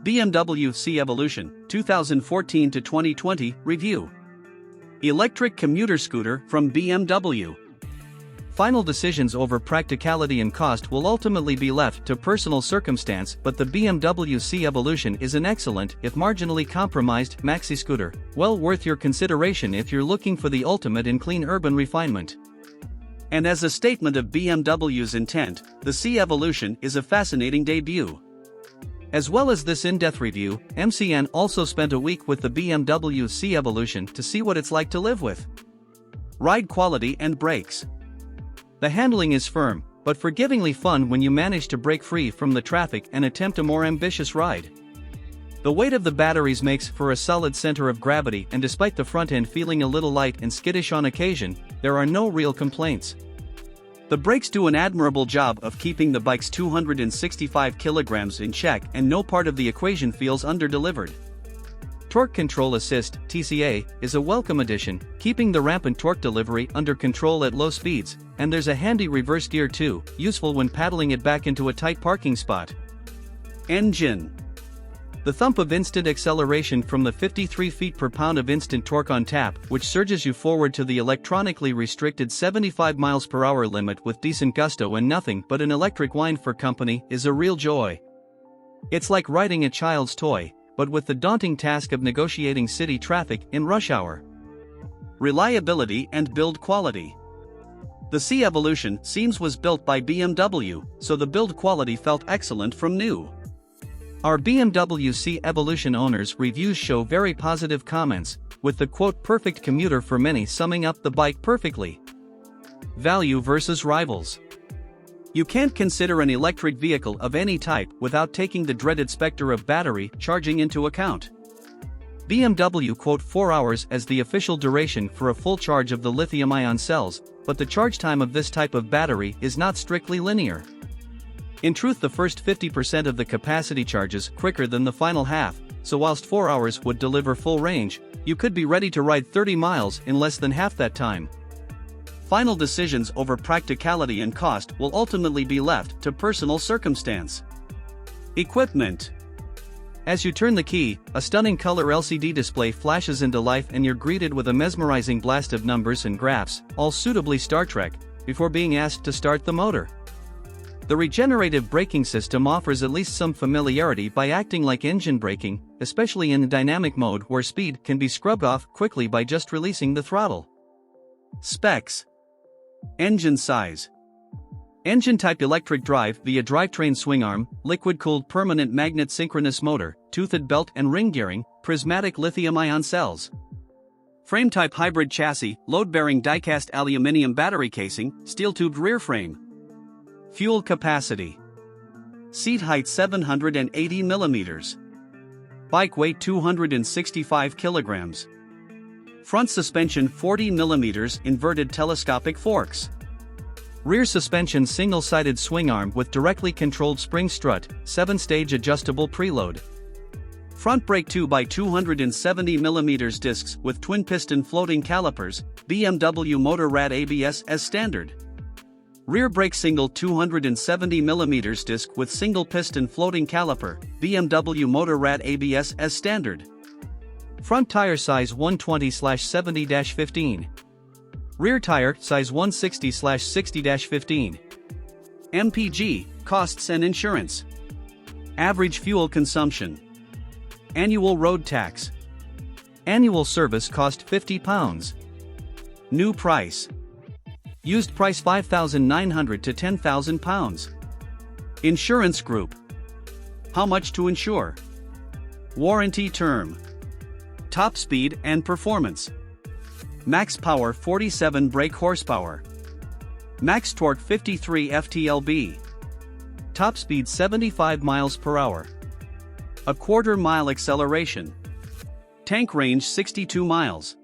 BMW C EVOLUTION, 2014 to 2020 review. Electric commuter scooter from BMW. Final decisions over practicality and cost will ultimately be left to personal circumstance, but the BMW C EVOLUTION is an excellent, if marginally compromised, maxi-scooter, well worth your consideration if you're looking for the ultimate in clean urban refinement. And as a statement of BMW's intent, the C EVOLUTION is a fascinating debut. As well as this in-depth review, MCN also spent a week with the BMW C EVOLUTION to see what it's like to live with. Ride quality and brakes. The handling is firm, but forgivingly fun when you manage to break free from the traffic and attempt a more ambitious ride. The weight of the batteries makes for a solid center of gravity, and despite the front end feeling a little light and skittish on occasion, there are no real complaints. The brakes do an admirable job of keeping the bike's 265 kilograms in check, and no part of the equation feels under-delivered. Torque Control Assist (TCA) is a welcome addition, keeping the rampant torque delivery under control at low speeds, and there's a handy reverse gear too, useful when paddling it back into a tight parking spot. Engine. The thump of instant acceleration from the 53 feet per pound of instant torque on tap, which surges you forward to the electronically restricted 75 miles per hour limit with decent gusto and nothing but an electric whine for company, is a real joy. It's like riding a child's toy, but with the daunting task of negotiating city traffic in rush hour. Reliability and build quality. The C EVOLUTION seems was built by BMW, so the build quality felt excellent from new. Our BMW C EVOLUTION owners' reviews show very positive comments, with the quote "perfect commuter" for many summing up the bike perfectly. Value versus rivals. You can't consider an electric vehicle of any type without taking the dreaded specter of battery charging into account. BMW quote 4 hours as the official duration for a full charge of the lithium-ion cells, but the charge time of this type of battery is not strictly linear. In truth, the first 50% of the capacity charges quicker than the final half, so whilst 4 hours would deliver full range, you could be ready to ride 30 miles in less than half that time. Final decisions over practicality and cost will ultimately be left to personal circumstance. Equipment. As you turn the key, a stunning color LCD display flashes into life and you're greeted with a mesmerizing blast of numbers and graphs, all suitably Star Trek, before being asked to start the motor. The regenerative braking system offers at least some familiarity by acting like engine braking, especially in dynamic mode where speed can be scrubbed off quickly by just releasing the throttle. Specs. Engine size. Engine type: electric drive via drivetrain swing arm, liquid-cooled permanent magnet synchronous motor, toothed belt and ring gearing, prismatic lithium-ion cells. Frame type: hybrid chassis, load-bearing die-cast aluminium battery casing, steel-tubed rear frame. Fuel capacity. Seat height 780 millimeters. Bike weight 265 kilograms. Front suspension 40 millimeters inverted telescopic forks. Rear suspension single-sided swing arm with directly controlled spring strut, 7-stage adjustable preload. Front brake 2x 270 mm discs with twin-piston floating calipers, BMW Motorrad ABS as standard. Rear brake single 270 mm disc with single-piston floating caliper, BMW Motorrad ABS as standard. Front tire size 120/70-15. Rear tire size 160/60-15. MPG, costs and insurance. Average fuel consumption. Annual road tax. Annual service cost £50. New price. Used price £5,900 to £10,000. Insurance group. How much to insure? Warranty term. Top speed and performance. Max power 47 brake horsepower. Max torque 53 ft-lb. Top speed 75 miles per hour. A quarter mile acceleration. Tank range 62 miles.